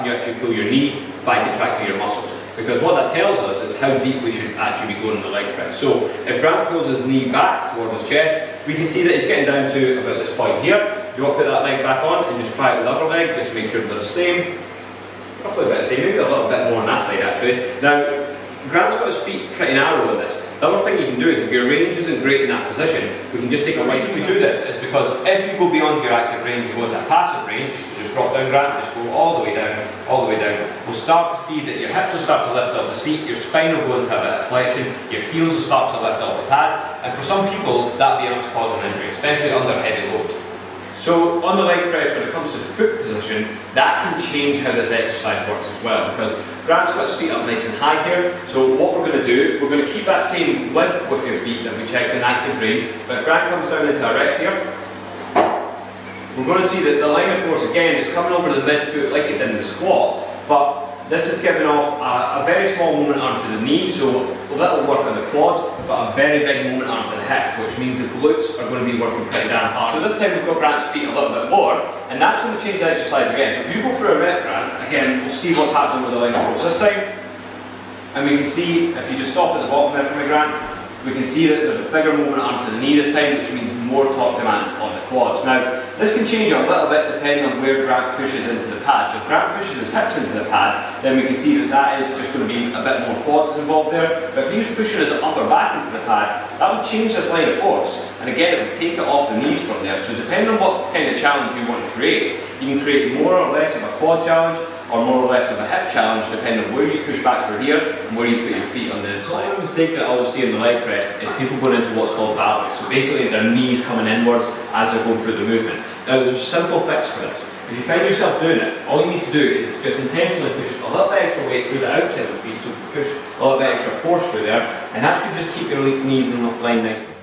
can you actually pull your knee by contracting your muscles. Because what that tells us is how deep we should actually be going in the leg press. So if Grant pulls his knee back towards his chest, we can see that he's getting down to about this point here. You want to put that leg back on and just try it with the other leg, just to make sure they're the same. Roughly about the same, maybe a little bit more on that side actually. Now, Grant's got his feet pretty narrow in this. The other thing you can do is if your range isn't great in that position, we can just take a right. If we do this, is because if you go beyond your active range, you go into a passive range, so just drop down, Grant, just go all the way down, all the way down. We'll start to see that your hips will start to lift off the seat, your spine will go into a bit of flexion, your heels will start to lift off the pad, and for some people, that'll be enough to cause an injury, especially under heavy load. So on the leg press, when it comes to foot position, that can change how this exercise works as well, because Grant's got his feet up nice and high here. So what we're going to do, we're going to keep that same width with your feet that we checked in active range, but if Grant comes down into a rect here, we're going to see that the line of force again is coming over the midfoot like it did in the squat, but this is giving off a very small moment arm to the knee, so a little work on the quads, but a very big moment arm to the hips, which means the glutes are going to be working pretty damn hard. So this time we've got Grant's feet a little bit lower, and that's going to change the exercise again. So if you go through a rep, Grant, again, we'll see what's happening with the line of force this time. And we can see, if you just stop at the bottom there for me, Grant, we can see that there's a bigger moment arm to the knee this time, which means more torque demand on the quads. Now, this can change a little bit depending on where Grant pushes into the pad. So if Grant pushes his hips into the pad, then we can see that that is just going to be a bit more quads involved there. But if he's pushing his upper back into the pad, that would change this line of force. And again, it would take it off the knees from there. So depending on what kind of challenge you want to create, you can create more or less of a quad challenge, or more or less of a hip challenge, depending on where you push back through here and where you put your feet on the inside. One mistake that I always see in the leg press is people going into what's called balance. So basically their knees coming inwards as they're going through the movement. Now there's a simple fix for this. If you find yourself doing it, all you need to do is just intentionally push a little bit extra weight through the outside of the feet, so push a little bit extra force through there, and that should just keep your knees in line nicely.